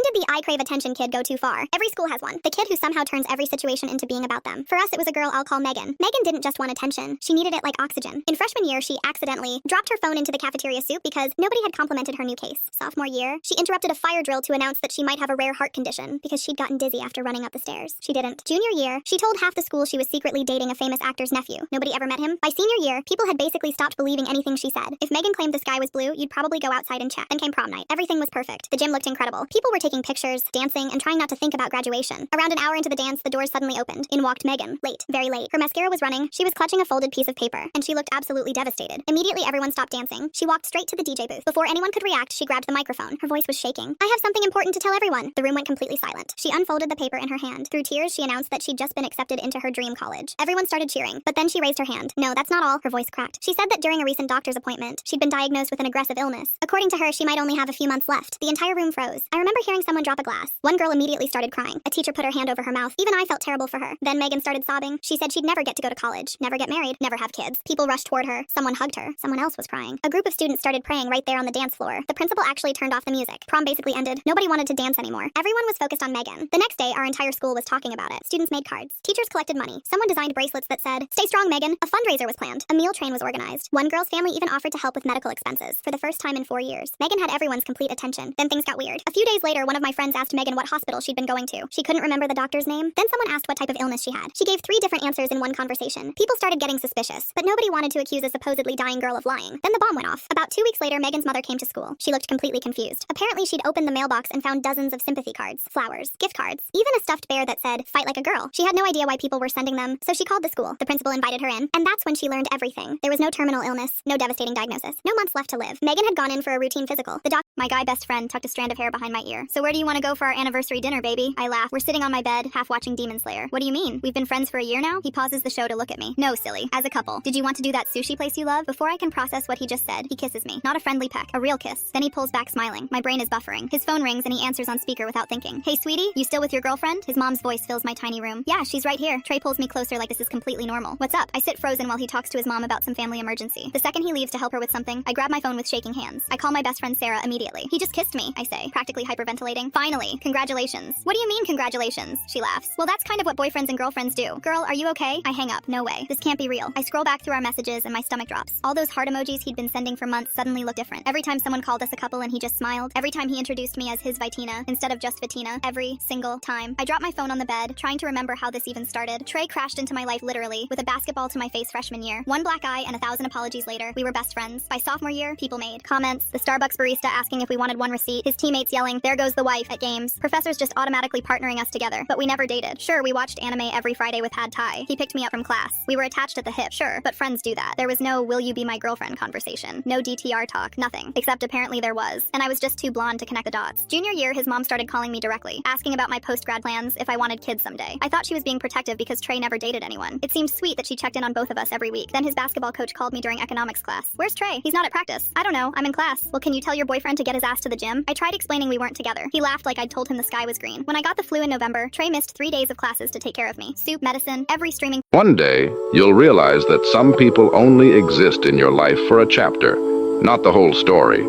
did the I crave attention kid go too far? Every school has one. The kid who somehow turns every situation into being about them. For us, it was a girl I'll call Megan. Megan didn't just want attention. She needed it like oxygen. In freshman year, she accidentally dropped her phone into the cafeteria soup because nobody had complimented her new case. Sophomore year, she interrupted a fire drill to announce that she might have a rare heart condition because she'd gotten dizzy after running up the stairs. She didn't. Junior year, she told half the school she was secretly dating a famous actor's nephew. Nobody ever met him. By senior year, people had basically stopped believing anything she said. If Megan claimed the sky was blue, you'd probably go outside and check. Then came prom night. Everything was perfect. The gym looked incredible. People were taking pictures, dancing, and trying not to think about graduation. Around an hour into the dance, the doors suddenly opened. In walked Megan. Late. Very late. Her mascara was running. She was clutching a folded piece of paper, and she looked absolutely devastated. Immediately, everyone stopped dancing. She walked straight to the DJ booth. Before anyone could react, she grabbed the microphone. Her voice was shaking. I have something important to tell everyone. The room went completely silent. She unfolded the paper in her hand. Through tears, she announced that she'd just been accepted into her dream college. Everyone started cheering, but then she raised her hand. No, that's not all. Her voice cracked. She said that during a recent doctor's appointment, she'd been diagnosed with an aggressive illness. According to her, she might only have a few months left. The entire room froze. I remember hearing someone drop a glass. One girl immediately started crying. A teacher put her hand over her mouth. Even I felt terrible for her. Then Megan started sobbing. She said she'd never get to go to college, never get married, never have kids. People rushed toward her. Someone hugged her. Someone else was crying. A group of students started praying right there on the dance floor. The principal actually turned off the music. Prom basically ended. Nobody wanted to dance anymore. Everyone was focused on Megan. The next day, our entire school was talking about it. Students made cards. Teachers collected money. Someone designed bracelets that said, "Stay strong, Megan." A fundraiser was planned. A meal train was organized. One girl's family even offered to help with medical expenses. For the first time in 4 years, Megan had everyone's complete attention. Then things got weird. A few days later, one of my friends asked Megan what hospital she'd been going to. She couldn't remember the doctor's name. Then someone asked what type of illness she had. She gave 3 different answers in one conversation. People started getting suspicious, but nobody wanted to accuse a supposedly dying girl of lying. Then the bomb went off. About 2 weeks later, Megan's mother came to school. She looked completely confused. Apparently, she'd opened the mailbox and found dozens of sympathy cards, flowers, gift cards, even a stuffed bear that said, "Fight like a girl." She had no idea why people were sending them, so she called the school. The principal invited her in, and that's when she learned everything. There was no terminal illness, no devastating diagnosis, no months left to live. Megan had gone in for a routine physical. My guy best friend tucked a strand of hair behind my ear. "So where do you want to go for our anniversary dinner, baby?" I laughed. "We're sitting on my bed, half watching Demon Slayer." "What do you mean? We've been friends for a year now?" He pauses the show to look at me. "No, silly. As a couple. Did you want to do that sushi place you love?" Before I can process what he just said, he kisses me. Not a friendly peck, a real kiss. Then he pulls back smiling. My brain is buffering. His phone rings and he answers on speaker without thinking. "Hey, sweetie, you still with your girlfriend?" His mom's voice fills my tiny room. "Yeah, she's right here." Trey pulls me closer like this is completely normal. "What's up?" I sit frozen while he talks to his mom about some family emergency. The second he leaves to help her with something, I grab my phone with shaking hands. I call my best friend Sarah immediately. "He just kissed me," I say, practically hyperventilating. "Finally, congratulations." "What do you mean congratulations?" She laughs. "Well, that's kind of what boyfriends and girlfriends do." "Girl, are you okay?" I hang up. No way. This can't be real. I scroll back through our messages and my stomach drops. All those heart emojis he'd been sending for months suddenly look different. Every time someone called us a couple and he just smiled. Every time he introduced me as his Vitina instead of just Vitina. Every single time. I dropped my phone on the bed, trying to remember how this even started. Trey crashed into my life literally, with a basketball to my face freshman year. One black eye and 1,000 apologies later, we were best friends. By sophomore year, people made comments. The Starbucks barista asking if we wanted one receipt. His teammates yelling, "There goes the wife," at games. Professors just automatically partnering us together, but we never dated. Sure, we watched anime every Friday with Pad Thai. He picked me up from class. We were attached at the hip, sure, but friends do that. There was no "will you be my girlfriend" conversation. No DTR talk, nothing. Except apparently there was. And I was just too blonde to connect the dots. Junior year, his mom started calling me directly, asking about my post-grad plans, if I wanted kids someday. I thought she was being protective because Trey never dated anyone. It seemed sweet that she checked in on both of us every week. Then his basketball coach called me during economics class. "Where's Trey?" "He's not at practice." "I don't know, I'm in class." "Well, can you tell your boyfriend to get his ass to the gym?" I tried explaining we weren't together. He laughed like I'd told him the sky was green. When I got the flu in November, Trey missed 3 days of classes to take care of me. Soup, medicine, every streaming. One day, you'll realize that some people only exist in your life for a chapter, not the whole story.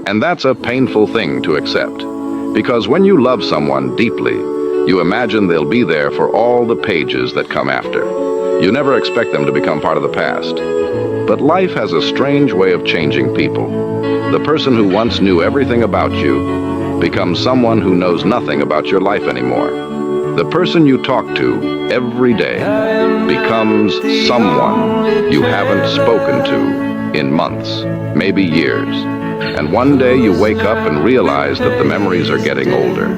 And that's a painful thing to accept. Because when you love someone deeply, you imagine they'll be there for all the pages that come after. You never expect them to become part of the past. But life has a strange way of changing people. The person who once knew everything about you becomes someone who knows nothing about your life anymore. The person you talk to every day becomes someone you haven't spoken to in months, maybe years. And one day you wake up and realize that the memories are getting older.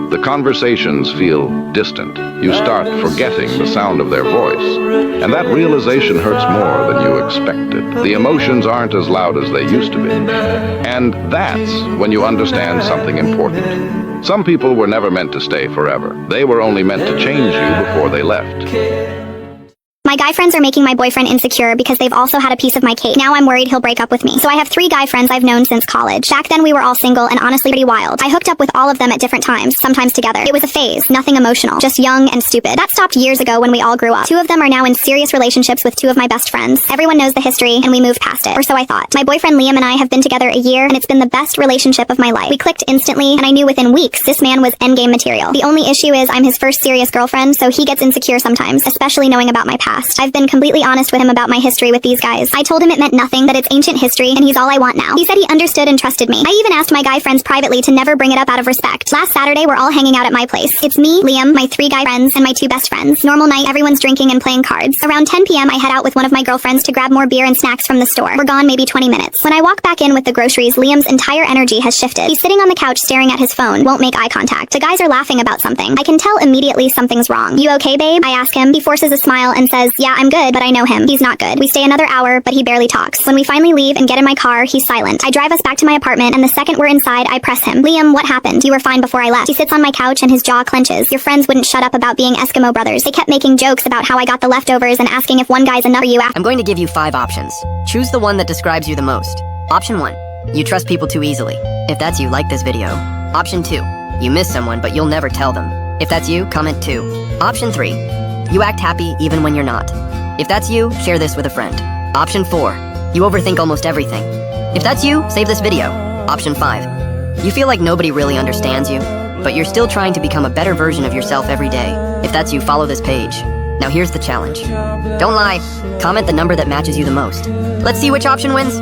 The conversations feel distant. You start forgetting the sound of their voice. And that realization hurts more than you expected. The emotions aren't as loud as they used to be. And that's when you understand something important. Some people were never meant to stay forever. They were only meant to change you before they left. My guy friends are making my boyfriend insecure because they've also had a piece of my cake. Now I'm worried he'll break up with me. So I have 3 guy friends I've known since college. Back then we were all single and honestly pretty wild. I hooked up with all of them at different times, sometimes together. It was a phase, nothing emotional, just young and stupid. That stopped years ago when we all grew up. 2 of them are now in serious relationships with 2 of my best friends. Everyone knows the history and we moved past it, or so I thought. My boyfriend Liam and I have been together a year and it's been the best relationship of my life. We clicked instantly and I knew within weeks this man was endgame material. The only issue is I'm his first serious girlfriend, so he gets insecure sometimes, especially knowing about my past. I've been completely honest with him about my history with these guys. I told him it meant nothing, that it's ancient history, and he's all I want now. He said he understood and trusted me. I even asked my guy friends privately to never bring it up out of respect. Last Saturday, we're all hanging out at my place. It's me, Liam, my 3 guy friends, and my 2 best friends. Normal night, everyone's drinking and playing cards. Around 10 p.m., I head out with one of my girlfriends to grab more beer and snacks from the store. We're gone maybe 20 minutes. When I walk back in with the groceries, Liam's entire energy has shifted. He's sitting on the couch staring at his phone, won't make eye contact. The guys are laughing about something. I can tell immediately something's wrong. You okay, babe? I ask him. He forces a smile and says, yeah, I'm good, but I know him. He's not good. We stay another hour, but he barely talks. When we finally leave and get in my car, he's silent. I drive us back to my apartment, and the second we're inside, I press him. Liam, what happened? You were fine before I left. He sits on my couch and his jaw clenches. Your friends wouldn't shut up about being Eskimo brothers. They kept making jokes about how I got the leftovers and asking if one guy's enough for you after. I'm going to give you 5 options. Choose the one that describes you the most. Option 1. You trust people too easily. If that's you, like this video. Option 2. You miss someone, but you'll never tell them. If that's you, comment 2. Option 3. You act happy even when you're not. If that's you, share this with a friend. Option 4. You overthink almost everything. If that's you, save this video. Option 5. You feel like nobody really understands you, but you're still trying to become a better version of yourself every day. If that's you, follow this page. Now here's the challenge. Don't lie. Comment the number that matches you the most. Let's see which option wins.